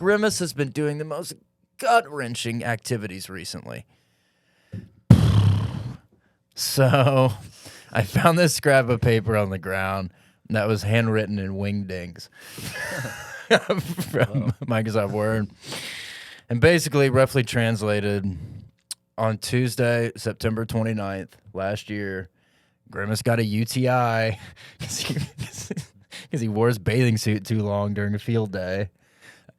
Grimace has been doing the most gut-wrenching activities recently. So I found this scrap of paper on the ground that was handwritten in wingdings from Microsoft Word. And basically, roughly translated, on Tuesday, September 29th, last year, Grimace got a UTI because he wore his bathing suit too long during a field day.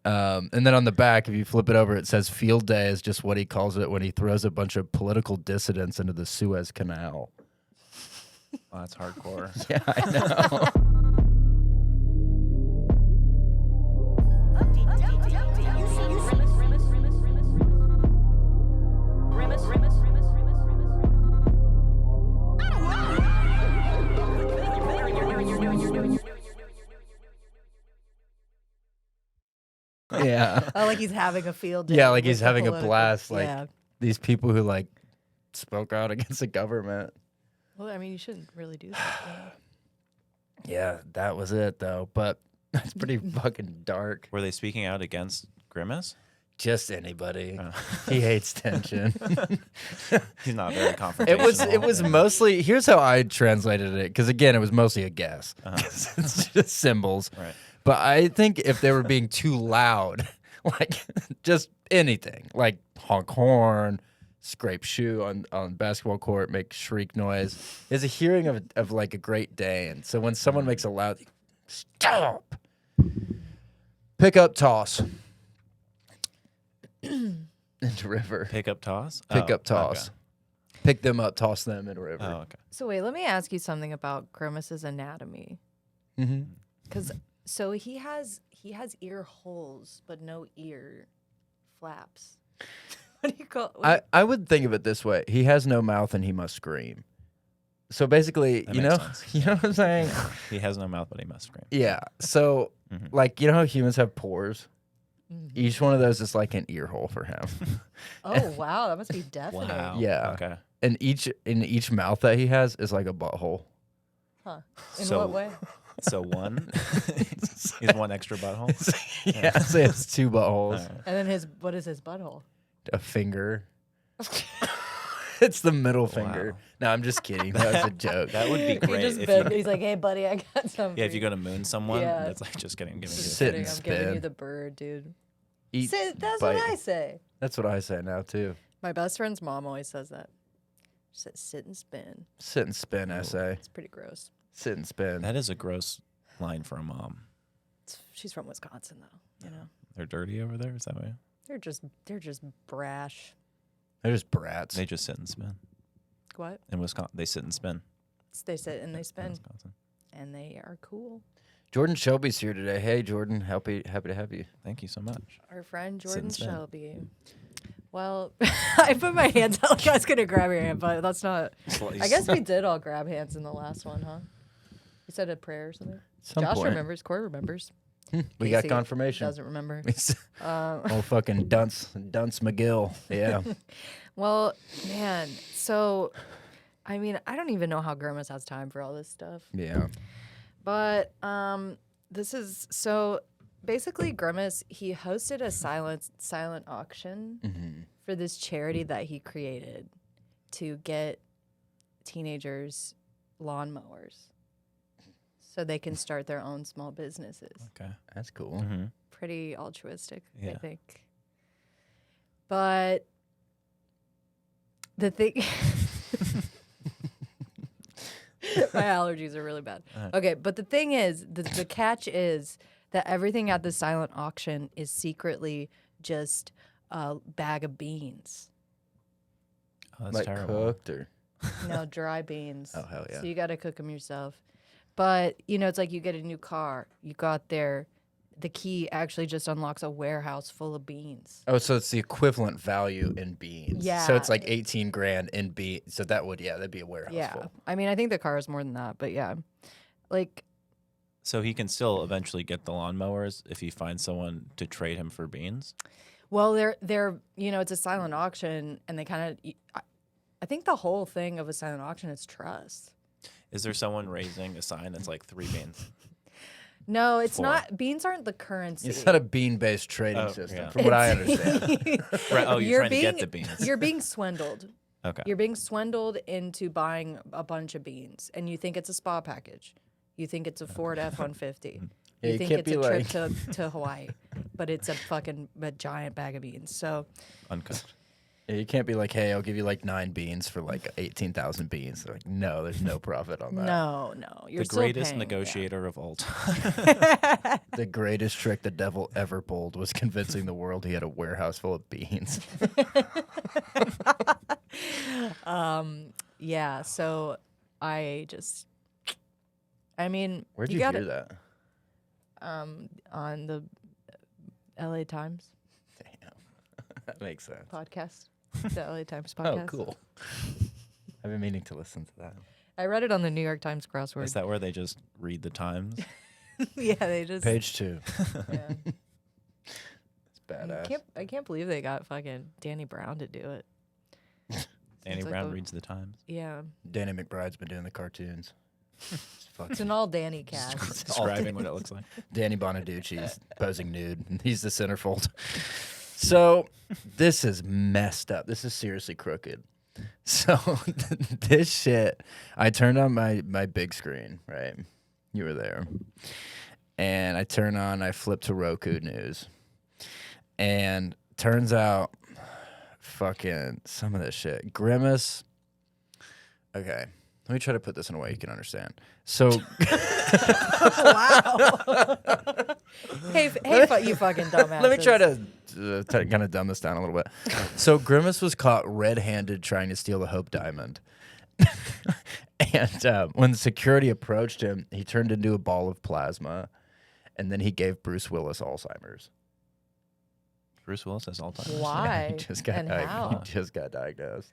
And then on the back, if you flip it over, it says field day is just what he calls it when he throws a bunch of political dissidents into the Suez Canal. Oh, that's hardcore. Yeah, I know. Yeah. Oh, like he's having a field day. Yeah, like he's with the having a political- blast. Like yeah. these people who like spoke out against the government. Well, I mean, you shouldn't really do that. Yeah, that was it though. But that's pretty fucking dark. Were they speaking out against Grimace? Just anybody. Oh. He hates tension. He's not very confrontational. It was mostly, here's how I translated it, because again, it was mostly a guess. It's just symbols. Right. But I think if they were being too loud, like just anything, like honk horn, scrape shoe on basketball court, make shriek noise, is a hearing of like a Great Dane. So when someone makes a loud, stop, pick up, toss. Into river. Pick up toss? Pick up, toss. Okay. Pick them up, toss them in a river. Oh, okay. So wait, let me ask you something about Grimace's anatomy. Mm-hmm. Because so he has ear holes, but no ear flaps. What do you call? I would think of it this way: he has no mouth and he must scream. So basically, That you makes know, sense. you know what I'm saying? He has no mouth, but he must scream. Yeah. So, Mhm. like, you know how humans have pores? Mhm. Each one of those is like an ear hole for him. Oh wow, that must be definite. Wow. Yeah. Okay. And each mouth that he has is like a butthole. Huh? In So- what way? So one, he's one extra butthole. Yeah, so he has two buttholes, All right. And then what is his butthole? a finger. It's the middle finger. Wow. No, I'm just kidding. That was a joke. That would be He great just if bent, you, he's like, hey buddy, I got something. yeah, if you go to moon someone, Yeah. that's like just giving you. Just Sit kidding, and I'm giving you spin. the bird, dude. Eat, That's bite. what I say. That's what I say now too. My best friend's mom always says that. She says, sit and spin. Sit and spin, I say. It's pretty gross. Sit and spin. That is a gross line for a mom. She's from Wisconsin, though. You know, They're dirty over there. Is that way? they're just brash. They're just brats. They just sit and spin. What? In Wisconsin, they sit and spin. They sit and they In spin, Wisconsin. and they are cool. Jordan Shelby's here today. Hey, Jordan, happy to have you. Thank you so much. Our friend Sit and Jordan spin. Shelby. Well, I put my hands out like I was gonna grab your hand, but that's not. I guess we did all grab hands in the last one, huh? You said a prayer or something. Some Josh point. remembers. Corey remembers. We got Casey confirmation. Doesn't remember. Oh, fucking Dunce McGill. Yeah. Well, man. So, I mean, I don't even know how Grimace has time for all this stuff. Yeah. But this is so basically Grimace. He hosted a silent auction Mm-hmm. for this charity that he created to get teenagers lawnmowers so they can start their own small businesses. Okay. That's cool. Mm-hmm. Pretty altruistic, I Yeah. think. But the thing. My allergies are really bad. Okay, but the thing is, the catch is that everything at the silent auction is secretly just a bag of beans. Oh, that's Like terrible. cooked or. No, dry beans. Oh, hell yeah. So you got to cook them yourself. But, you know, it's like you get a new car. You got there. The key actually just unlocks a warehouse full of beans. Oh, so it's the equivalent value in beans. Yeah. So it's like 18 grand in beans. So that'd be a warehouse Yeah. full. I mean, I think the car is more than that, but yeah. Like, So he can still eventually get the lawnmowers if he finds someone to trade him for beans. well, they're you know, it's a silent auction, and they kind of, I think the whole thing of a silent auction is trust. Is there someone raising a sign that's like 3 beans? No, it's For? not. Beans aren't the currency. It's not a bean-based trading system, yeah. from what I understand. Right. Oh, you're trying being, to get the beans. You're being swindled. Okay. You're being swindled into buying a bunch of beans, and you think it's a spa package. You think it's a Ford F-150. Yeah, You you think can't it's be a like- trip to Hawaii, but it's a giant bag of beans. So Uncooked. Yeah, you can't be like, hey, I'll give you like 9 beans for like 18,000 beans. They're like, no, there's no profit on that. no, you're The still greatest paying, negotiator of all time. The greatest trick the devil ever pulled was convincing the world he had a warehouse full of beans. Yeah. So I mean, Where'd you you got hear it that? on the LA Times Damn. That makes sense. podcast. The LA Times podcast. Oh, cool. I've been meaning to listen to that. I read it on the New York Times crossword. Is that where they just read the Times? Yeah, they just. Page 2. Yeah. It's badass. I can't believe they got fucking Danny Brown to do it. Danny like Brown a- reads the Times. Yeah, Danny McBride's been doing the cartoons. It's fucking it's an all Danny cast. Describing what it looks like. Danny Bonaducci's posing nude. And he's the centerfold. So this is messed up. This is seriously crooked. So this shit, I turned on my big screen, right? You were there. And I flip to Roku News. And turns out fucking some of this shit. Grimace. Okay. Let me try to put this in a way you can understand. So Wow. hey, you fucking dumbass. let me try to kind of dumb this down a little bit. So Grimace was caught red-handed trying to steal the Hope Diamond. And when the security approached him, he turned into a ball of plasma, and then he gave Bruce Willis Alzheimer's. Bruce Willis has Alzheimer's. Why? He just got and how? He just got diagnosed.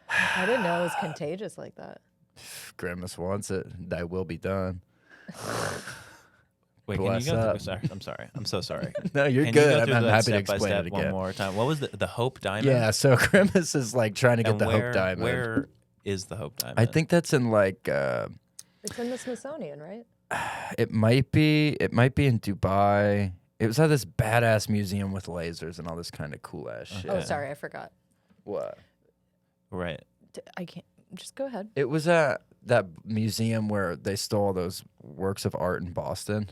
I didn't know it was contagious like that. Grimace wants it. Thy will be done. Wait, can Bless you go up. through? I'm sorry. I'm so sorry. No, you're Can you good. go I'm through that happy to step by explain step it one again. more time? What was the Hope Diamond? Yeah, so Grimace is like trying to get And the where, Hope Diamond. Where is the Hope Diamond? I think that's in like It's in the Smithsonian, right? it might be in Dubai. It was at this badass museum with lasers and all this kind of cool ass shit. Oh, sorry, I forgot. What? Right. I can't. Just go ahead. It was at that museum where they stole those works of art in Boston.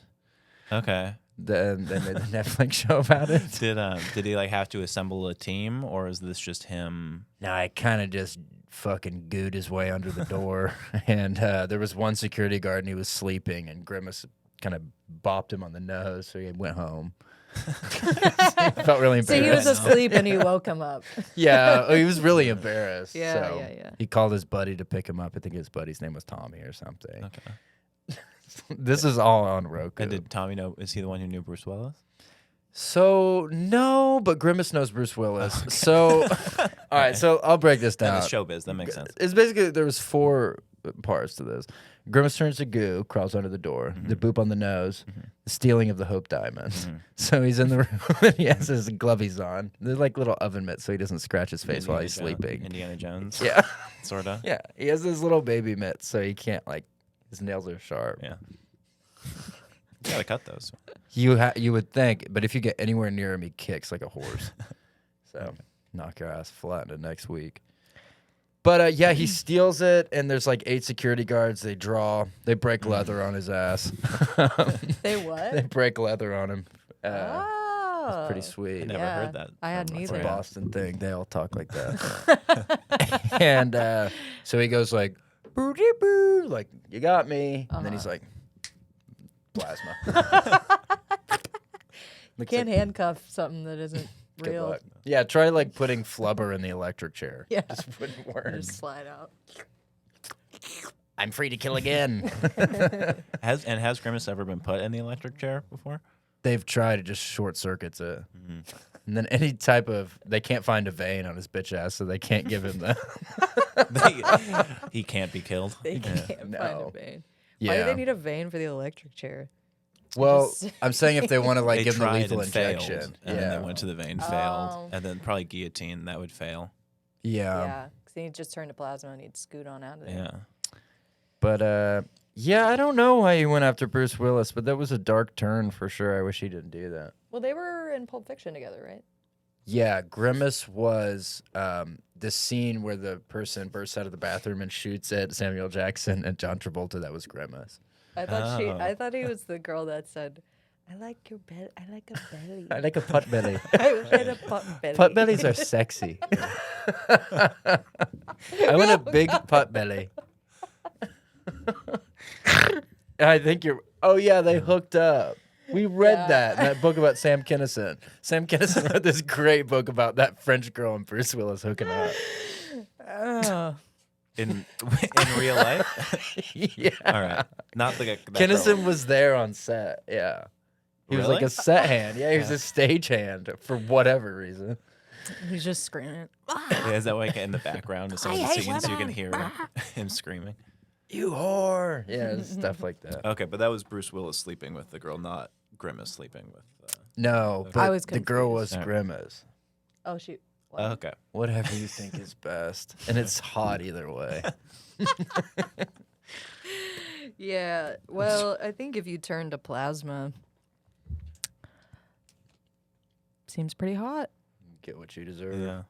Okay. Then they made the Netflix show about it. Did he like have to assemble a team, or is this just him? No, I kind of just fucking gooed his way under the door. And there was one security guard and he was sleeping, and Grimace kind of bopped him on the nose, so he went home. Felt really embarrassed. So he was asleep and he woke him up. Yeah, he was really embarrassed. Yeah, so yeah. He called his buddy to pick him up. I think his buddy's name was Tommy or something. Okay. This is all on Roku. And did Tommy know? Is he the one who knew Bruce Willis? So no, but Grimace knows Bruce Willis. So all right, so I'll break this Then down. it's showbiz. That makes sense. It's basically there was 4 parts to this. Grimace turns to goo, crawls under the door, the boop on the nose, the stealing of the Hope Diamond. So he's in the room and he has his glovies on. They're like little oven mitts so he doesn't scratch his face while he's sleeping. Indiana Jones. Yeah. Sorta. Yeah. He has his little baby mitts so he can't like his nails are sharp. Yeah. You gotta cut those. You would think, but if you get anywhere near him, he kicks like a horse. So knock your ass flat into next week. But yeah, he steals it, and there's like 8 security guards. They break leather on his ass. They what? They break leather on him. Oh. Pretty I sweet. never Yeah, heard that. I hadn't It's a either. Boston thing. They all talk like that. And so he goes like, boo dee boo, like, you got me. And then he's like, plasma. You can't handcuff something that isn't Good real. luck. Yeah, try like putting flubber in the electric chair. Yeah. Just wouldn't work. Just slide out. I'm free to kill again. Has Grimace ever been put in the electric chair before? They've tried, it just short circuits it. And then any type of, they can't find a vein on his bitch ass, so they can't give him the. He can't be killed. They can't find no. a vein. Yeah. Why do they need a vein for the electric chair? Well, Just- I'm saying if they want to like They give him the tried lethal and failed, injection. and then they went to the vein, failed, Oh. and then probably guillotine. That would fail. Yeah. Yeah, because he'd just turn to plasma and he'd scoot on out of there. Yeah. But Yeah, I don't know why he went after Bruce Willis, but that was a dark turn for sure. I wish he didn't do that. Well, they were in Pulp Fiction together, right? Yeah, Grimace was the scene where the person bursts out of the bathroom and shoots at Samuel Jackson and John Travolta. That was Grimace. I thought he was the girl that said, "I like your belly. I like a belly. I like a putt belly. I like a putt belly." Putt bellies are sexy. I want a big putt belly. I think you're. Oh yeah, they hooked up. We read that in that book about Sam Kinison. Sam Kinison wrote this great book about that French girl and Bruce Willis hooking up. Oh. In real life? Yeah. All right. Not the that Kinison girl. was there on set. Yeah. He was like Really? a set hand. Yeah, he was a stage hand for whatever reason. He's just screaming. Yeah, is that like in the background of someone singing so you can hear him screaming? You whore. Yeah, stuff like that. Okay, but that was Bruce Willis sleeping with the girl, not Grimace sleeping with. No, I but was the girl was confused. Grimace. Oh shoot. Okay. Whatever you think is best. And it's hot either way. Yeah. Well, I think if you turn to plasma, seems pretty hot. Get what you deserve. Yeah.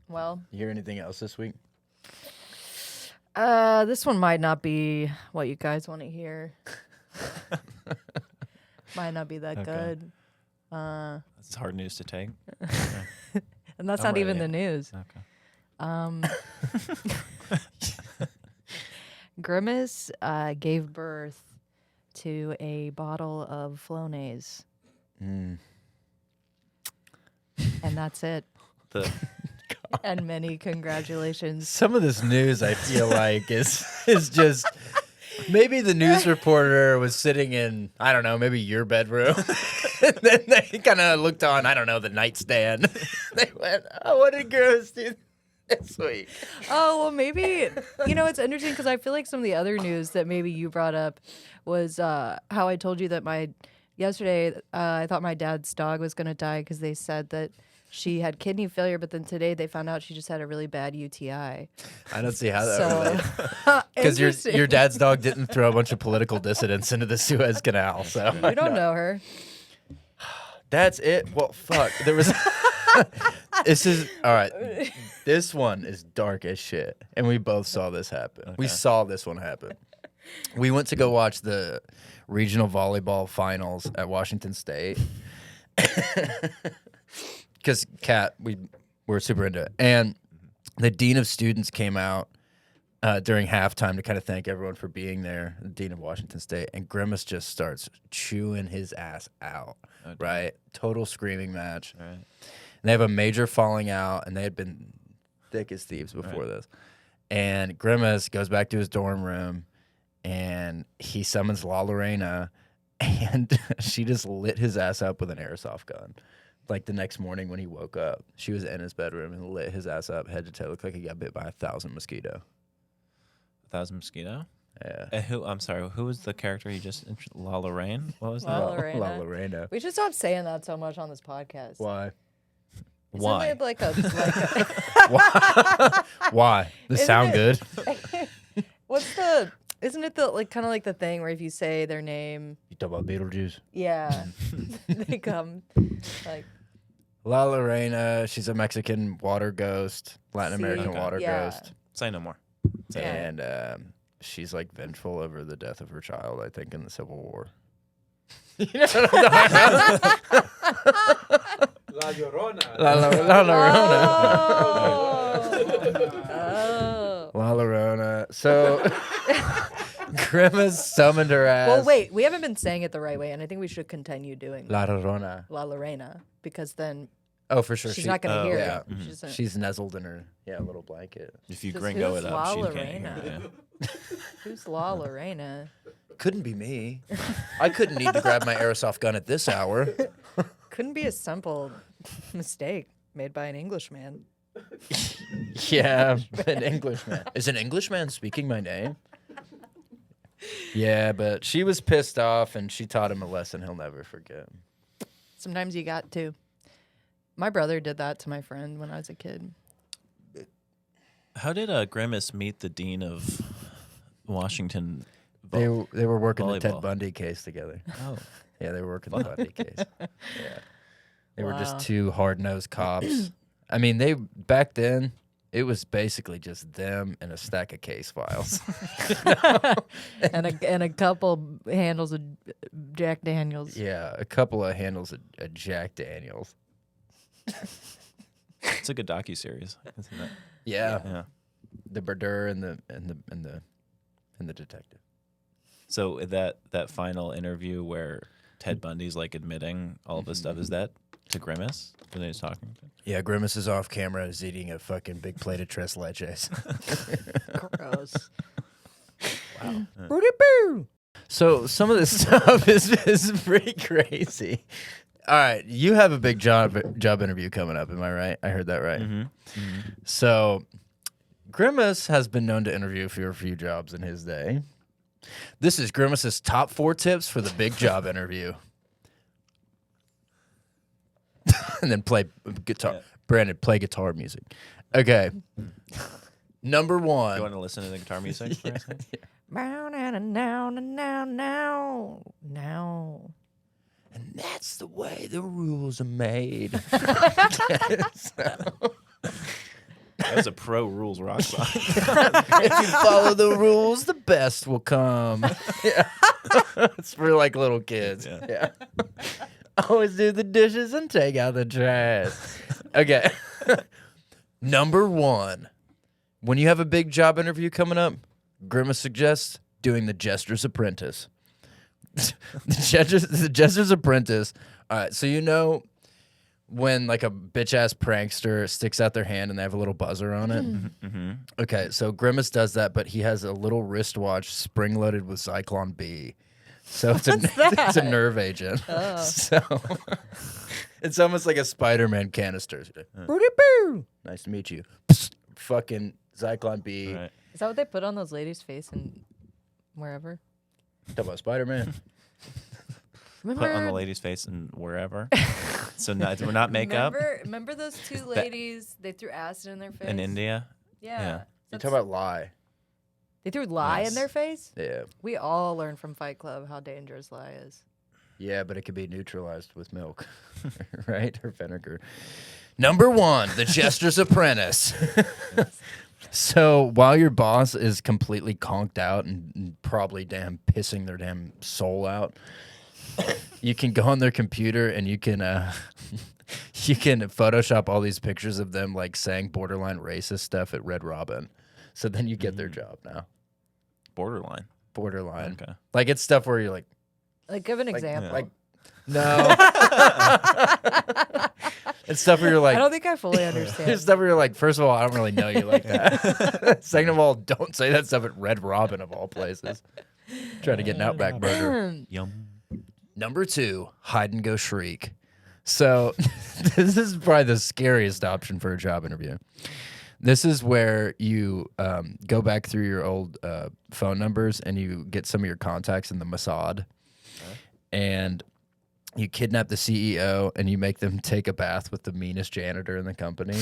Well, You hear anything else this week? this one might not be what you guys want to hear. Might not be that Okay. good. That's hard news to take. And that's I'm not even ready. the news. Okay. Grimace gave birth to a bottle of Flonase. And that's it. The And many congratulations. Some of this news I feel like is just maybe the news reporter was sitting in, I don't know, maybe your bedroom. And then they kind of looked on, I don't know, the nightstand. They went, oh, what did Grimace do this week? Oh, well, maybe, it's interesting because I feel like some of the other news that maybe you brought up was how I told you that yesterday I thought my dad's dog was going to die because they said that she had kidney failure, but then today they found out she just had a really bad UTI. I don't see how that relates. Because Interesting. your dad's dog didn't throw a bunch of political dissidents into the Suez Canal. So You don't know her. That's it. Well, fuck. There was. This is all right. This one is dark as shit, and we both saw this happen. Okay. We saw this one happen. We went to go watch the regional volleyball finals at Washington State because Kat, we're super into it, and the dean of students came out during halftime to kind of thank everyone for being there. The dean of Washington State, and Grimace just starts chewing his ass out. Okay. Right, total screaming match. Right. And they have a major falling out, and they had been thick as thieves before this. And Grimace goes back to his dorm room, and he summons La Lorena, and she just lit his ass up with an airsoft gun. Like the next morning when he woke up, she was in his bedroom and lit his ass up head to toe. Looked like he got bit by 1,000 mosquito. 1,000 mosquito. Yeah. I'm sorry. Who was the character you just La Lorraine? What was La that? Lorraina. La Lorena. We should stop saying that so much on this podcast. Why? Why? Isn't it like a Why? This Isn't sound it- good? isn't it the like kind of like the thing where if you say their name, You talk about Beetlejuice? yeah, they come like La Lorena, she's a Mexican water ghost, Latin American Okay. water Yeah. ghost. Say no more. And she's like vengeful over the death of her child, I think, in the Civil War. You know what I'm talking about? La Llorona. La Llorona. Oh. La Llorona. So Grimace summoned her ass. Well, wait, we haven't been saying it the right way, and I think we should continue doing La Llorona. La Lorena because then Oh, for sure. she's not going to hear yeah. it. She doesn't- She's nestled in her little blanket. If you Just gringo who's it La up, she can't Lorena? hear it. Yeah. Who's La Lorena? Couldn't be me. I couldn't need to grab my airsoft gun at this hour. Couldn't be a simple mistake made by an Englishman. Yeah, an Englishman. Is an Englishman speaking my name? Yeah, but she was pissed off, and she taught him a lesson he'll never forget. Sometimes you got to. My brother did that to my friend when I was a kid. How did Grimace meet the dean of Washington? They were working the Ted volleyball. Bundy case together. Oh, Yeah, they were working the Bundy case. Yeah, they were just Wow. two hard-nosed cops. I mean, back then it was basically just them and a stack of case files. and a couple handles of Jack Daniels. Yeah, a couple of handles of Jack Daniels. it's a good docuseries, isn't it? Yeah, Yeah. the Burdur and the detective. So that final interview where Ted Bundy's like admitting all of this stuff, is that to Grimace when he was talking? Yeah, Grimace is off camera and is eating a fucking big plate of tres leches. Gross. So some of this stuff is pretty crazy. All right, you have a big job interview coming up. Am I right? I heard that right. Mm-hmm. So Grimace has been known to interview for a few jobs in his day. This is Grimace's top 4 tips for the big job interview. And then play guitar. Yeah. Brandon, play guitar music. Okay. Number 1. You want to listen to the guitar music for a second? Now. And that's the way the rules are made. That was a pro rules rock song. If you follow the rules, the best will come. Yeah. It's for like little kids. Yeah. Always do the dishes and take out the trash. Okay. Number 1. When you have a big job interview coming up, Grimace suggests doing the Jester's Apprentice. The Jester's Apprentice. All right, so you know when like a bitch ass prankster sticks out their hand and they have a little buzzer on it. Mm-hmm. Okay, so Grimace does that, but he has a little wristwatch spring loaded with Zyklon B. So it's it's a nerve agent. Oh. So it's almost like a Spider-Man canister. Nice to meet you. Fucking Zyklon B. Right. Is that what they put on those ladies' face and wherever? Talk about Spider-Man. Remember, Put on the lady's face and wherever. So we're not makeup Remember those two ladies? They threw acid in their face. in India. Yeah. Yeah. You talk about lie. They threw lye Yes. in their face. Yeah. We all learned from Fight Club how dangerous lye is. Yeah, but it could be neutralized with milk, right? Or vinegar. Number 1, the Jester's Apprentice. So while your boss is completely conked out and probably damn pissing their damn soul out, you can go on their computer and you can Photoshop all these pictures of them like saying borderline racist stuff at Red Robin. So then you get their job now. Borderline. Borderline. Okay. Like it's stuff where you're like, Give an example. like no. It's stuff where you're like, I don't think I fully There's understand. stuff where you're like, first of all, I don't really know you like that. Second of all, don't say that stuff at Red Robin of all places. Trying to get an Outback burger. Yum. Number 2, hide and go shriek. So this is probably the scariest option for a job interview. This is where you go back through your old phone numbers and you get some of your contacts in the Mossad. And you kidnap the CEO and you make them take a bath with the meanest janitor in the company.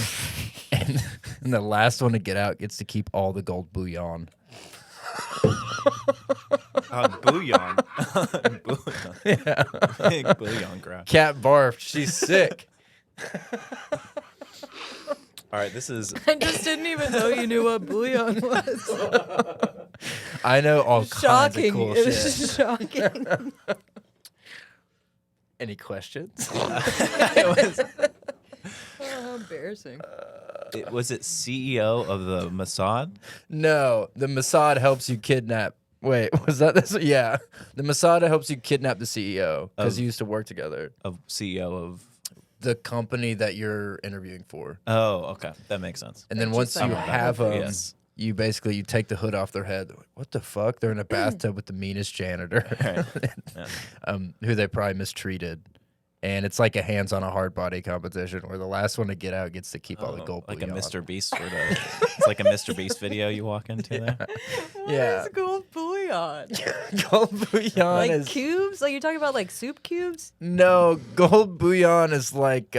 and the last one to get out gets to keep all the gold bullion. Bullion. Bullion. Yeah. Bullion crap. Cat barfed. She's sick. All right, this is I just didn't even know you knew what bouillon was. I know all kinds of Shocking. cool It was shit. just shocking. Any questions? How embarrassing. was it CEO of the Mossad? No, the Mossad helps you kidnap. Wait, was that this? Yeah, the Mossad helps you kidnap the CEO because Of- you used to work together. Of CEO of The company that you're interviewing for, Oh, okay. That makes sense. and then Just once like you that. have them, Yes. you basically take the hood off their head. They're like, what the fuck? They're in a bathtub with the meanest janitor, Right. Yeah. who they probably mistreated. And it's like a hands on a hard body competition where the last one to get out gets to keep all the Oh, gold like a bullion. Mr. Beast sort of. It's like a Mr. Beast video you walk into there. Yeah. What is gold bouillon? Gold bullion Like is cubes? Like you're talking about like soup cubes? no gold bullion is like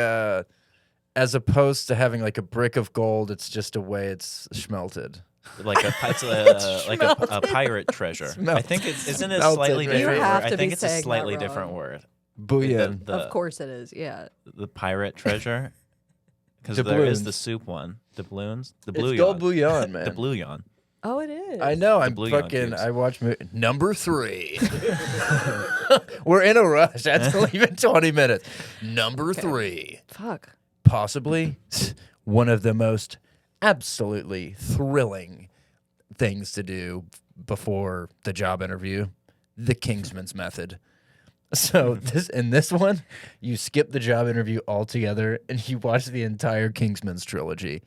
as opposed to having like a brick of gold, it's just a way it's schmelted. Like a pirate treasure. I think isn't it Smelted, slightly right? different You word? have I to think be it's a saying that slightly wrong. different word. Bullion. Of course it is. Yeah. The pirate treasure. Because there is the Doubloons. soup one. Doubloons? The It's bouillon. called bouillon, man. The bouillon. Oh, it is. I know. I'm Bouillon fucking. cubes. I watch number 3. We're in a rush. I have to leave in 20 minutes. Number 3, Fuck. possibly one of the most absolutely thrilling things to do before the job interview: the Kingsman's method. So this one, you skip the job interview altogether and you watch the entire Kingsman's trilogy.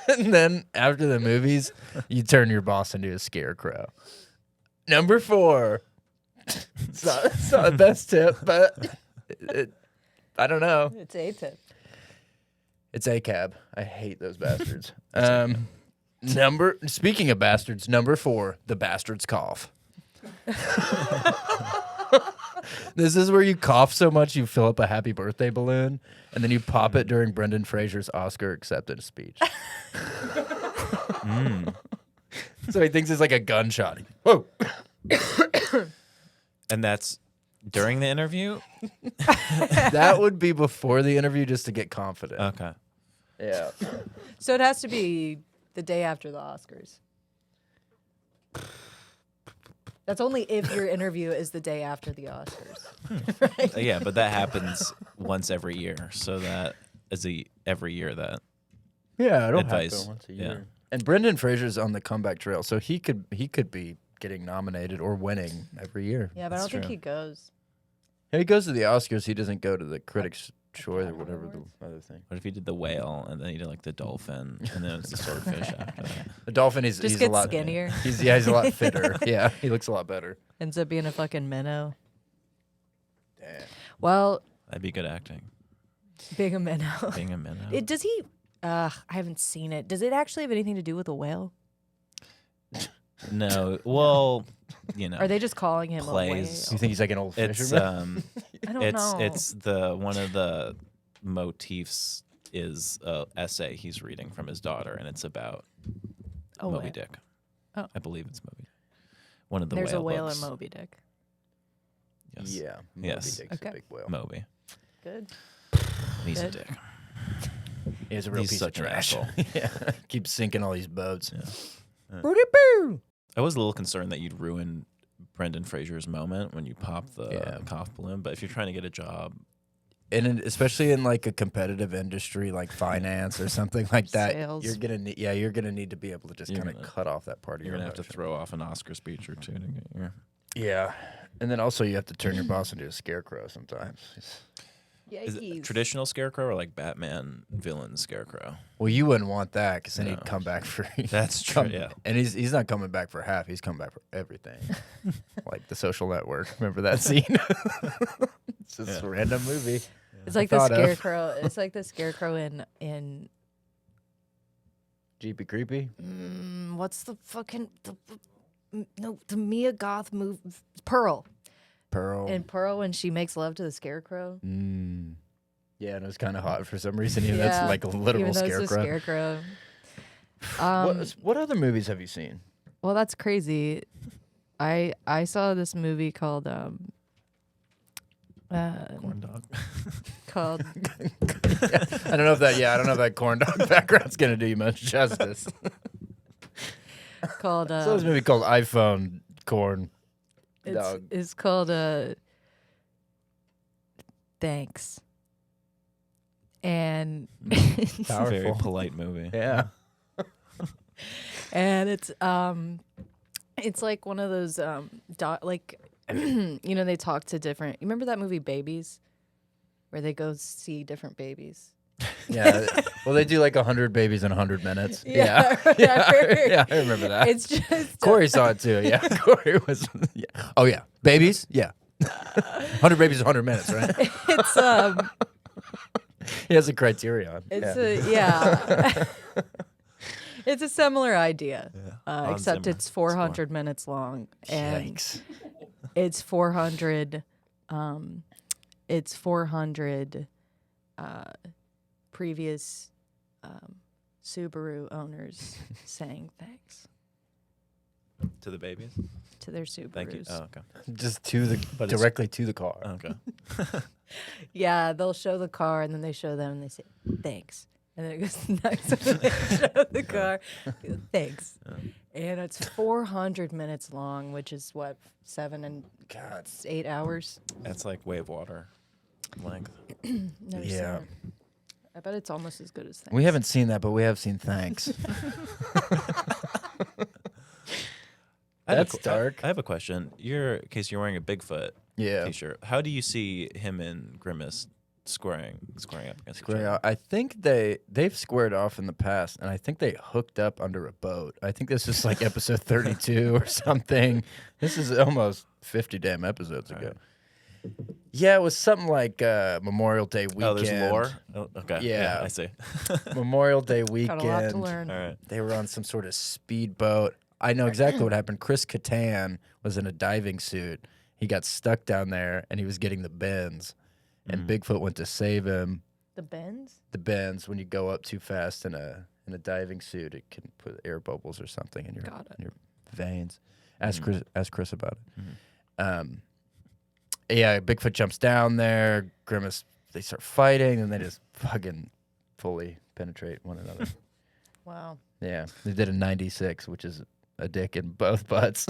And then after the movies, you turn your boss into a scarecrow. Number 4. It's not the best tip, but I don't know. It's a tip. It's ACAB. I hate those bastards. Speaking of bastards, number 4, the bastard's cough. This is where you cough so much you fill up a happy birthday balloon, and then you pop it during Brendan Fraser's Oscar acceptance speech. So he thinks it's like a gunshot. Whoa. And that's during the interview? That would be before the interview just to get confident. Okay. Yeah. So it has to be the day after the Oscars. That's only if your interview is the day after the Oscars. Yeah, but that happens once every year. So that is every year that. Yeah, I don't Advice. happen once a Yeah. year. And Brendan Fraser's on the comeback trail, so he could be getting nominated or winning every year. Yeah, but I That's don't think true. he goes. Yeah, he goes to the Oscars. He doesn't go to the Critics' Choice or Academy whatever Awards. the other thing. What if he did the whale and then he did like the dolphin and then it's the swordfish after that? The dolphin, he's Just a gets lot skinnier. He's a lot fitter. Yeah, he looks a lot better. Ends up being a fucking minnow. Damn. Well, That'd be good acting. being a minnow. Being a minnow. Does he? I haven't seen it. Does it actually have anything to do with a whale? No. Well, you know. Are they just calling him Plays. You think he's like an old It's fisherman? I don't it's know. it's the one of the motifs is a essay he's reading from his daughter, and it's about a Moby whale. Dick. Oh. I believe it's Moby. One of the There's whale a whale books. in Moby Dick. Yes. Yeah. Moby Yes. Dick's Okay. a big whale. Moby. Good. He's a Good. dick. He's a real He's piece such of an trash. asshole. Yeah. Keeps sinking all these boats. Yeah. Boo-dee-boo. I was a little concerned that you'd ruin Brendan Fraser's moment when you pop the Yeah. cough balloon, but if you're trying to get a job, Especially in like a competitive industry like finance or something like that, Sales. you're gonna need to be able to just You're kind of gonna- cut off that part of you're your gonna have to emotion. throw off an Oscar speech or two to get your. Yeah, and then also you have to turn your boss into a scarecrow sometimes. Is it traditional scarecrow or like Batman villain scarecrow? Well, you wouldn't want that because then No. he's come back for. That's true. Yeah. And he's not coming back for half. He's coming back for everything, like The Social Network. Remember that scene? It's just a random movie. It's like the thought of. scarecrow. It's like the scarecrow in Jeepy creepy. what's the fucking the Mia Goth movie Pearl. Pearl. In Pearl when she makes love to the scarecrow. Yeah, and it was kind of hot for some reason. Even Yeah, that's like a literal Even though scarecrow. it's a scarecrow. What other movies have you seen? Well, that's crazy. I saw this movie called Corn dog. called I don't know if that corn dog background's gonna do you much justice. called So this movie called iPhone Corn it's Dog. it's called Thanks. And It's a very Powerful. polite movie. Yeah. and it's like one of those like you know they talk to different. You remember that movie Babies, where they go see different babies. Yeah. Well, they do like 100 babies in 100 minutes. Yeah, Yeah. whatever. Yeah, I remember that. It's just Corey saw it too. Yeah. Corey was. Yeah. Oh yeah. Babies. Yeah. 100 babies in 100 minutes, right? it's He has a criterion. it's yeah. it's a similar idea, Hans except Zimmer. it's 400 minutes long and Yikes. it's 400 it's 400 previous Subaru owners saying thanks To the babies. to their Subarus. Thank you. Oh, okay. Just to the But it's- directly to the car. Okay. Yeah, they'll show the car and then they show them and they say thanks. And then it goes to the next one. They show the car. They go, thanks. And it's 400 minutes long, which is what, 7 and God. 8 hours? That's like wave water length. Never seen Yeah. it. I bet it's almost as good as thanks. We haven't seen that, but we have seen Thanks. That's dark. I have a question. In case you're wearing a Bigfoot Yeah. t-shirt, how do you see him and Grimace squaring up against each Square other? off. I think they've squared off in the past, and I think they hooked up under a boat. I think this is like episode 32 or something. This is almost 50 damn episodes ago. Yeah, it was something like Memorial Day weekend. Oh, there's lore? Oh, okay. Yeah. I see. Memorial Day Got weekend. a lot to learn. All right. They were on some sort of speedboat. I know exactly what happened. Chris Kattan was in a diving suit. He got stuck down there, and he was getting the bends. And Bigfoot went to save him. The bends? The bends, when you go up too fast in a diving suit, it can put air bubbles or something in Got it. your veins. Ask Chris about it. Yeah, Bigfoot jumps down there. Grimace, they start fighting, and they just fucking fully penetrate one another. Wow. Yeah, they did a 96, which is a dick in both butts.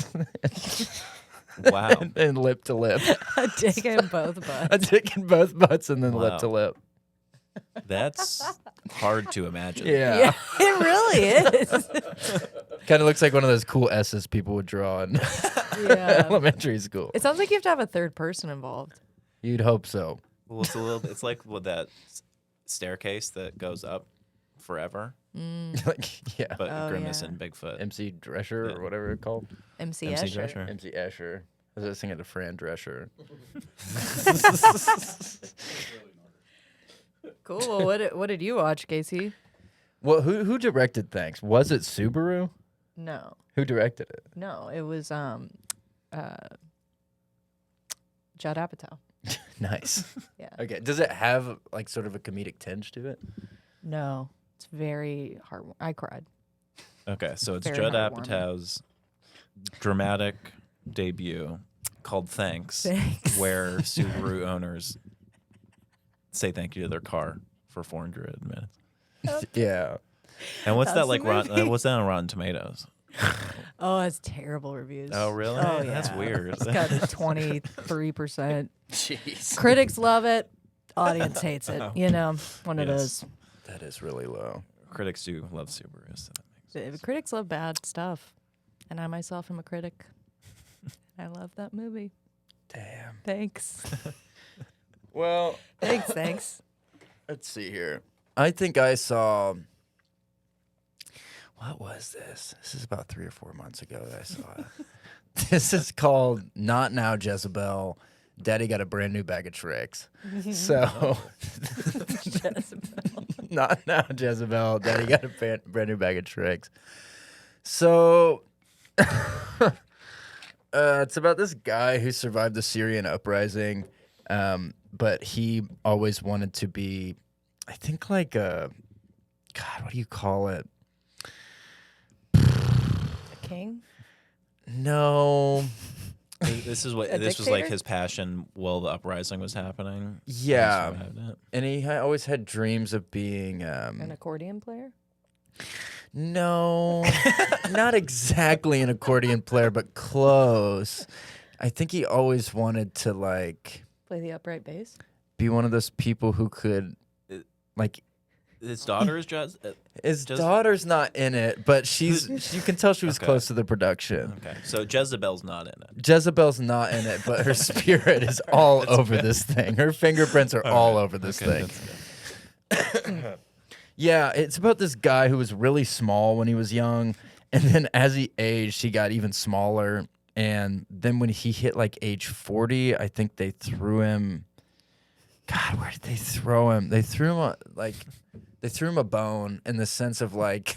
Wow. and lip to lip. A dick in both butts. A dick in both butts and then Wow. lip to lip. That's hard to imagine. Yeah. Yeah, it really is. Kind of looks like one of those cool S's people would draw in Yeah. elementary school. It sounds like you have to have a third person involved. You'd hope so. Well, it's a little. It's like with that staircase that goes up forever, Like, yeah. but Oh, Grimace yeah. and Bigfoot. MC Drescher Yeah. or whatever it's called. MC MC Escher. Drescher. MC Escher. I was singing to Fran Drescher. Cool. Well, what did you watch, Casey? Well, who directed Thanks? Was it Subaru? No. Who directed it? No, it was Judd Apatow. Nice. Yeah. Okay. Does it have like sort of a comedic tinge to it? No, it's very hard. I cried. Okay, so it's Very Judd heartwarming. Apatow's dramatic debut called Thanks, Thanks. where Subaru owners say thank you to their car for 400 minutes. Yeah. And what's That's that like? the movie. What's that on Rotten Tomatoes? Oh, it's terrible reviews. Oh, really? Oh, yeah. That's weird. It's got a 23%. Jeez. Critics love it. Audience hates it. You know, one of Yes. those. That is really low. Critics do love Subarus. So that makes sense. Critics love bad stuff. And I myself am a critic. I love that movie. Damn. Thanks. Well, Thanks. let's see here. I think I saw. What was this? This is about 3 or 4 months ago that I saw it. This is called Not Now, Jezebel. Daddy got a brand new bag of tricks. So, Not Now, Jezebel. Daddy got a brand new bag of tricks. So, it's about this guy who survived the Syrian uprising, but he always wanted to be, I think, like a, God, what do you call it? A king? No. This is what A this was like dictator? his passion while the uprising was happening. Yeah. He survived it. And he always had dreams of being, An accordion player? no, not exactly an accordion player, but close. I think he always wanted to, like, Play the upright bass? be one of those people who could, like, His daughter is just his Jez- daughter's not in it, but you can tell she was Okay. close to the production. okay. So Jezebel's not in it. Jezebel's not in it, but her spirit is all over this thing. Her fingerprints are all over this Okay, thing. that's good. Yeah, it's about this guy who was really small when he was young, and then as he aged, he got even smaller. And then when he hit like age 40, I think they threw him. God, where did they throw him? They threw him they threw him a bone in the sense of like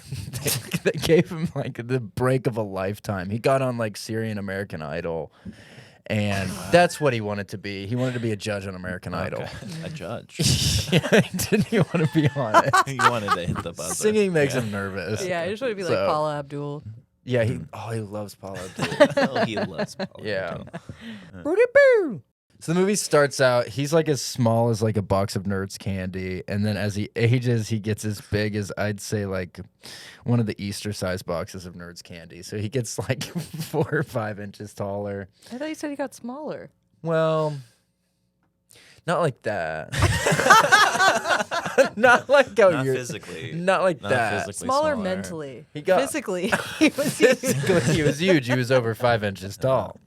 they gave him like the break of a lifetime. He got on like Syrian American Idol, And that's what he wanted to be. He wanted to be a judge on American Idol. A judge. Yeah, didn't he want to be on it? He wanted to hit the buzzer. Singing makes him nervous. Yeah, I just want to be like So- Paula Abdul. Yeah, he loves Paula Abdul. Oh, he loves Paula. Yeah. Abdul. So the movie starts out, he's like as small as like a box of Nerds candy, and then as he ages, he gets as big as I'd say like one of the Easter sized boxes of Nerds candy. So he gets like 4 or 5 inches taller. I thought you said he got smaller. Well, not like that. Not like how Not you're physically. not like Not that. physically Smaller mentally. He got Physically, he was huge. physically he was huge. He was over 5 inches tall.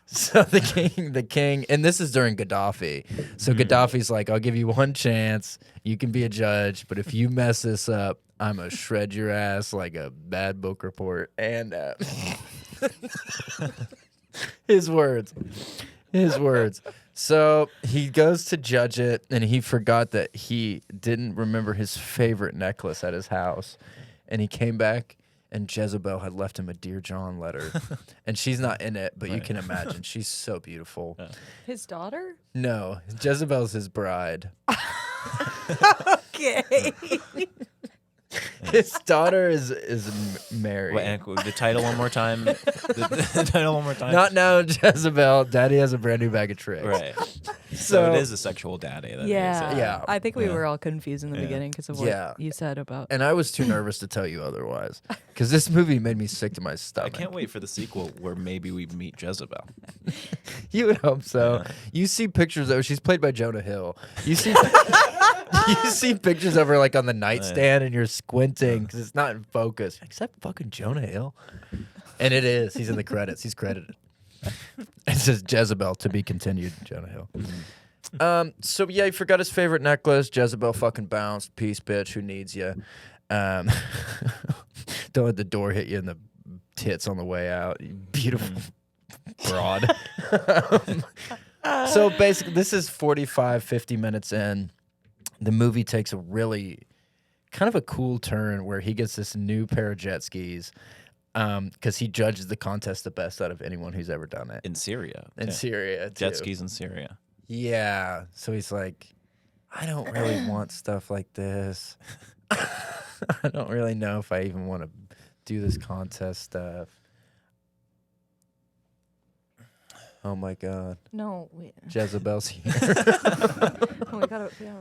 So the king, and this is during Gaddafi. So Gaddafi's like, I'll give you one chance. You can be a judge, but if you mess this up, I'm gonna shred your ass like a bad book report. And his words. So he goes to judge it, and he forgot that he didn't remember his favorite necklace at his house. And he came back, and Jezebel had left him a Dear John letter. And she's not in it, but you can imagine. She's so beautiful. His daughter? No, Jezebel's his bride. Okay. His daughter is Mary. Wait, the title one more time. The title one more time. Not now, Jezebel. Daddy has a brand new bag of tricks. Right. So So it is a sexual daddy. That Yeah. Yeah. I think we were all confused in the beginning because of what Yeah. you said about. And I was too nervous to tell you otherwise, because this movie made me sick to my I stomach. can't wait for the sequel where maybe we meet Jezebel. You would hope so. You see pictures of her. She's played by Jonah Hill. You see, you see pictures of her like on the nightstand, and you're squinting because it's not in focus. Is that fucking Jonah Hill? And it is. He's in the credits. He's credited. It says Jezebel to be continued. Jonah Hill. So yeah, he forgot his favorite necklace. Jezebel fucking bounced. Peace, bitch. Who needs you? Don't let the door hit you in the tits on the way out. You beautiful broad. So basically, this is 45, 50 minutes in. The movie takes a really kind of a cool turn where he gets this new pair of jet skis because he judges the contest the best out of anyone who's ever done it. In Syria. In Syria, too. Jet skis in Syria. Yeah. So he's like, I don't really want stuff like this. I don't really know if I even want to do this contest stuff. Oh my God. No, wait. Jezebel's here. Oh, we gotta, yeah.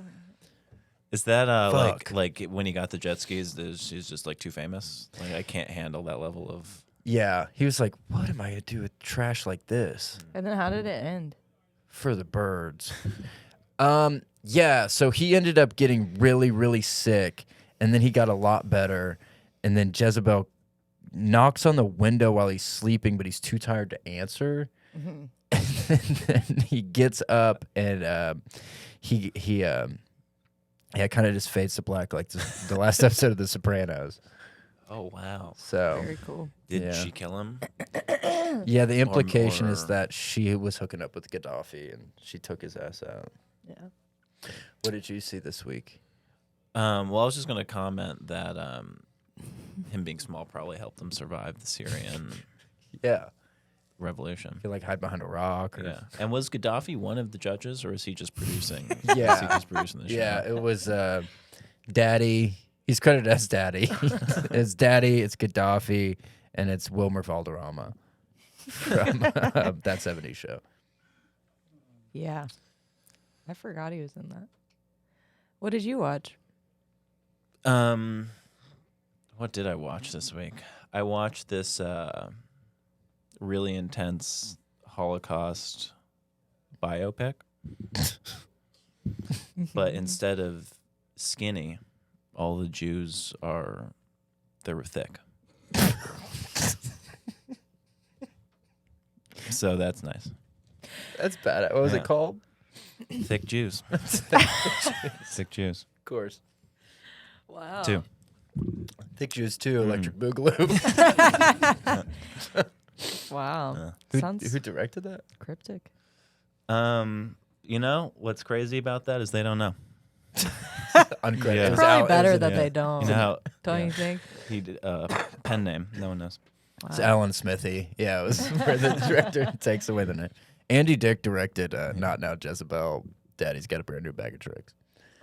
Is that Fuck. like when he got the jet skis? She's just like too famous. Like I can't handle that level of. Yeah. He was like, what am I going to do with trash like this? And then how did it end? For the birds. Yeah, so he ended up getting really, really sick, and then he got a lot better, and then Jezebel knocks on the window while he's sleeping, but he's too tired to answer. Mm-hmm. And then he gets up and he kind of just fades to black like the last episode of The Sopranos. Oh wow! So Very cool. Did Yeah. she kill him? yeah, the implication is or- that she was hooking up with Gaddafi and she took his ass out. Yeah. What did you see this week? Well, I was just gonna comment that him being small probably helped him survive the Syrian Yeah, revolution. he like hide behind a rock. Or, Yeah. And was Gaddafi one of the judges, or is he just producing? Yeah. Is he just producing the show? Yeah, it was Daddy. He's credited as Daddy. It's Daddy, it's Gaddafi, and it's Wilmer Valderrama from That 70s Show. Yeah. I forgot he was in that. What did you watch? What did I watch this week? I watched this really intense Holocaust biopic. But instead of skinny, all the Jews they were thick. So that's nice. That's bad. What was Yeah. it called? Thick Jews. Thick Jews. Of course. Wow. 2. Thick Jews too, Electric Boogaloo. Wow. who Sounds directed that? cryptic. You know what's crazy about that is they don't know. Uncredited. Yeah. It was Probably out- better it was that yeah. they don't. You know how Don't yeah. you think? he did pen name? No one knows. It's Alan Smithy. Yeah, it was where the director takes away the name. Andy Dick directed Not Now Jezebel. Daddy's got a brand new bag of tricks.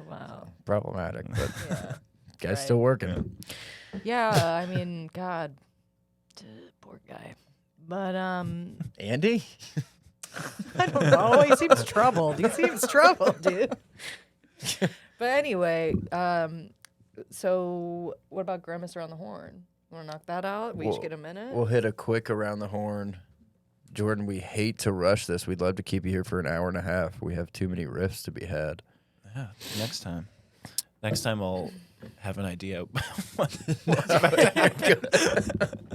Wow. Problematic, but Yeah. guy's Right. still working. Yeah, I mean, God, poor guy. But Andy? I don't know. He seems troubled. Dude. But anyway, so what about Grimace around the horn? Want to knock that out? We each get a minute. We'll hit a quick around the horn. Jordan, we hate to rush this. We'd love to keep you here for an hour and a half. We have too many riffs to be had. Yeah, next time. Next time I'll have an idea what's about to happen.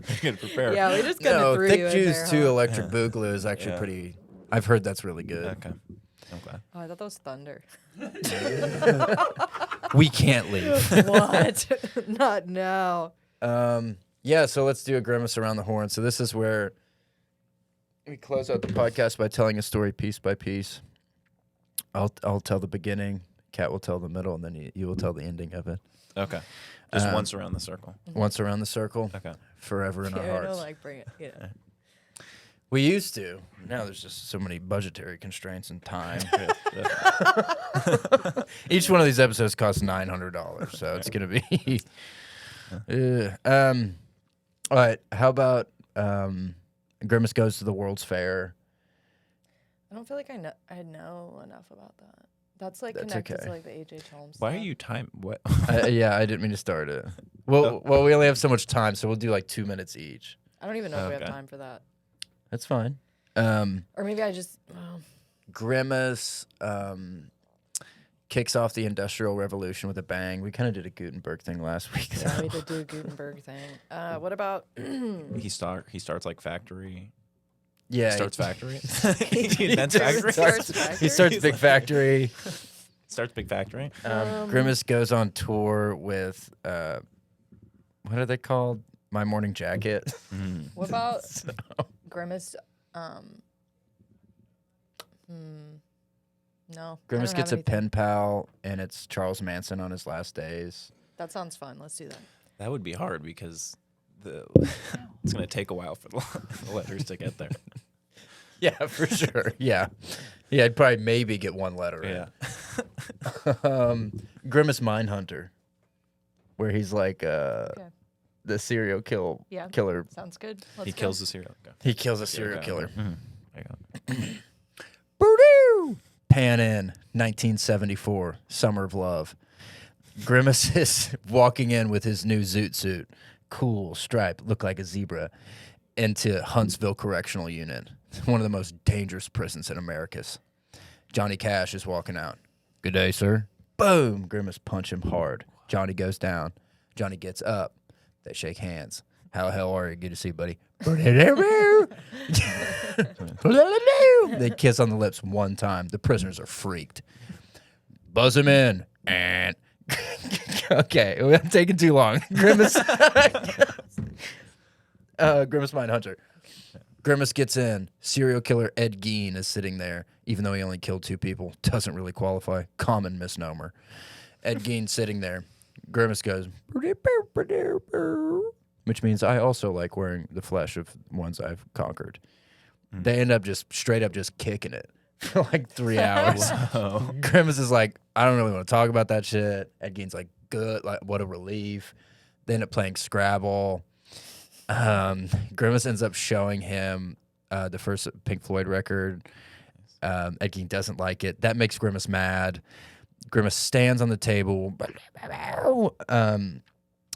I'm gonna prepare. Yeah, we just kind of No, threw Thick you in Juice there, 2 huh? Electric Boogaloo is actually Yeah. pretty... I've heard that's really good. Okay. I'm glad. Oh, I thought that was thunder. We can't leave. What? Not now. Yeah, so let's do a Grimace around the horn. So this is where we close out the podcast by telling a story piece by piece. I'll tell the beginning. Kat will tell the middle, and then you will tell the ending of it. Okay. Just once around the circle. Once around the circle, Okay. forever in our Yeah, hearts. no, like bring it. Yeah. We used to. Now there's just so many budgetary constraints and time. Each one of these episodes costs $900, so it's gonna be. All right. How about Grimace goes to the World's Fair? I don't feel like I know enough about that. That's like That's connected okay. to like the H.H. Holmes. Why are stuff. you time? What? Yeah, I didn't mean to start it. Well, we only have so much time, so we'll do like 2 minutes each. I don't even know if we have Okay. time for that. That's fine. Or maybe I just. Grimace kicks off the Industrial Revolution with a bang. We kind of did a Gutenberg thing last week. Yeah, we did do a Gutenberg thing. What about? He starts like factory. Yeah, Starts factory. He invents factory. Starts factory? He starts big factory. Starts big factory. Grimace goes on tour with what are they called? My Morning Jacket. What about Grimace? No. Grimace I don't gets have a pen pal, and it's Charles Manson on his last days. That sounds fun. Let's do that. That would be hard because it's going to take a while for the letters to get there. Yeah, for sure. Yeah. I'd probably maybe get one letter in. Yeah. Grimace Mindhunter, where he's like Okay. the serial Yeah. killer. Sounds good. Let's He go. kills the serial. Okay. He kills a serial killer. There you go. Boo-doo! Pan in 1974, Summer of Love. Grimace is walking in with his new zoot suit, cool stripe, look like a zebra, into Huntsville Correctional Unit, one of the most dangerous prisons in Americus. Johnny Cash is walking out. Good day, sir. Boom! Grimace punch him hard. Johnny goes down. Johnny gets up. They shake hands. How the hell are you? Good to see you, buddy. They kiss on the lips one time. The prisoners are freaked. Buzz him in. And okay, I'm taking too long. Grimace. Grimace Mindhunter. Grimace gets in. Serial killer Ed Gein is sitting there, even though he only killed 2 people. Doesn't really qualify. Common misnomer. Ed Gein sitting there. Grimace goes, which means I also like wearing the flesh of ones I've conquered. They end up just straight up just kicking it for like 3 hours. Grimace is like, I don't really want to talk about that shit. Ed Gein's like, good, like what a relief. They end up playing Scrabble. Grimace ends up showing him the first Pink Floyd record. Ed Gein doesn't like it. That makes Grimace mad. Grimace stands on the table.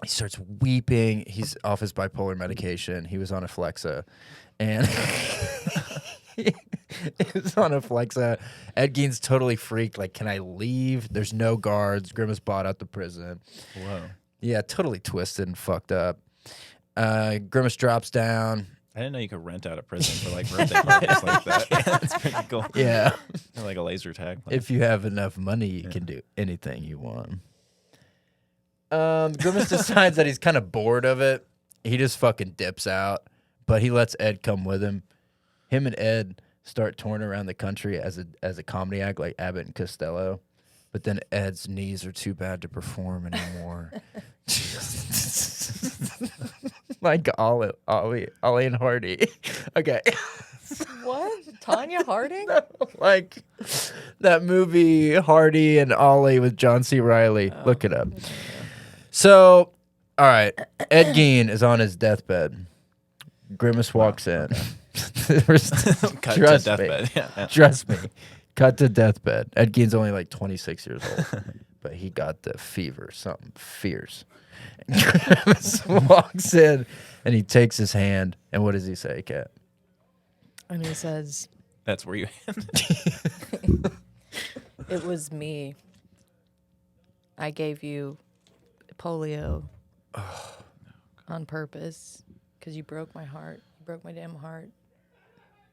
He starts weeping. He's off his bipolar medication. He was on Aflexa. And he was on Aflexa. Ed Gein's totally freaked. Like, can I leave? There's no guards. Grimace bought out the prison. Whoa. Yeah, totally twisted and fucked up. Grimace drops down. I didn't know you could rent out a prison for like birthday parties like that. That's pretty cool. Yeah. Like a laser tag. If you have enough money, you can do anything you want. Grimace decides that he's kind of bored of it. He just fucking dips out, but he lets Ed come with him. Him and Ed start touring around the country as a comedy act like Abbott and Costello. But then Ed's knees are too bad to perform anymore. like Ollie and Hardy. Okay. What? Tanya Harding? Like that movie Hardy and Ollie with John C. Reilly. Look it up. So, all right. Ed Gein is on his deathbed. Grimace walks in. Cut to deathbed. Yeah. Trust me. Cut to deathbed. Ed Gein's only like 26 years old, but he got the fever, something fierce. And Grimace walks in and he takes his hand. And what does he say, Kat? And he says, That's where you end. "It was me. I gave you polio on purpose because you broke my heart. You broke my damn heart.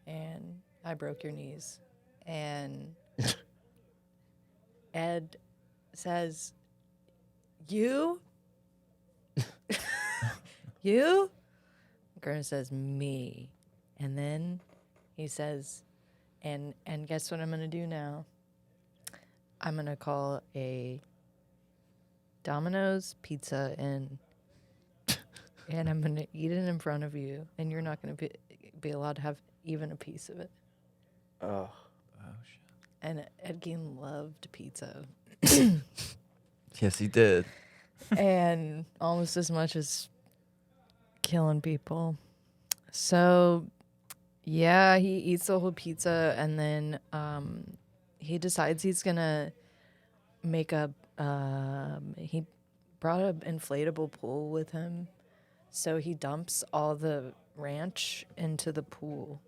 And I broke your knees." And Ed says, "You? You?" Grimace says, "Me." And then he says, and guess what I'm going to do now? I'm going to call a Domino's pizza in, and I'm going to eat it in front of you, and you're not going to be allowed to have even a piece of it. Oh. Shit. And Ed Gein loved pizza. Yes, he did. And almost as much as killing people. So, yeah, he eats the whole pizza, and then he decides he's going to make he brought an inflatable pool with him. So he dumps all the ranch into the pool.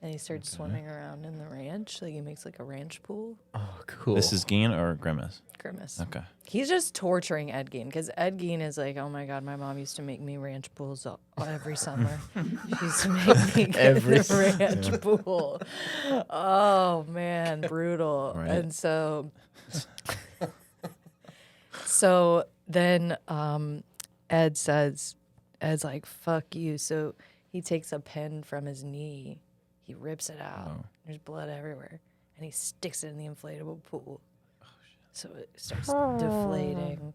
And he starts swimming around in the ranch. Like he makes like a ranch pool. Oh, cool. This is Gein or Grimace? Grimace. Okay. He's just torturing Ed Gein because Ed Gein is like, oh my God, my mom used to make me ranch pools every summer. She used to make me get Every in the ranch pool. Oh man, brutal. Right. And so then Ed's like, fuck you. So he takes a pin from his knee. He rips it out. Oh. There's blood everywhere. And he sticks it in the inflatable pool. So it starts deflating.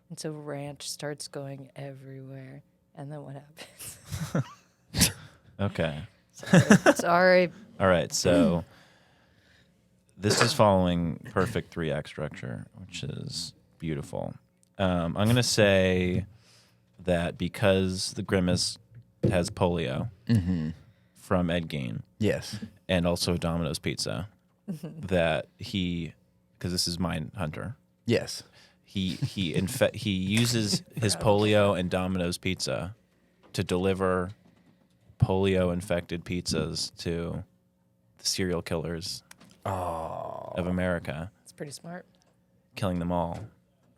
And so ranch starts going everywhere. And then what happens? Okay. Sorry. All right. So this is following perfect 3-act structure, which is beautiful. I'm going to say that because the Grimace has polio from Ed Gein Yes. and also Domino's Pizza, that because this is Mindhunter, Yes. he uses his polio and Domino's Pizza to deliver polio-infected pizzas to the serial killers of America, It's pretty smart. killing them all,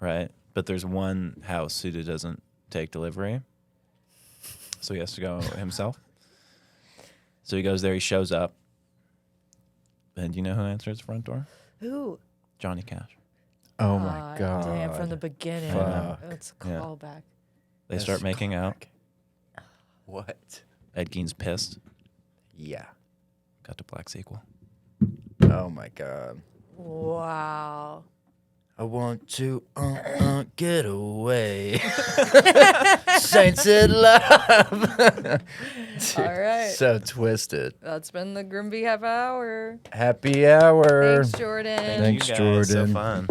right? But there's one house who doesn't take delivery, so he has to go himself. So he goes there, he shows up, and you know who answers the front door? Who? Johnny Cash. Oh my God. Damn, from the beginning. Fuck. It's a Yeah. callback. They start making out. What? Ed Gein's pissed. Yeah. Got to black sequel. Oh my God. Wow. I want to get away. Saints in love. Dude, All right. So twisted. That's been the Grimby half hour. Happy hour. Thanks, Jordan. Thanks, you guys. So Jordan. fun.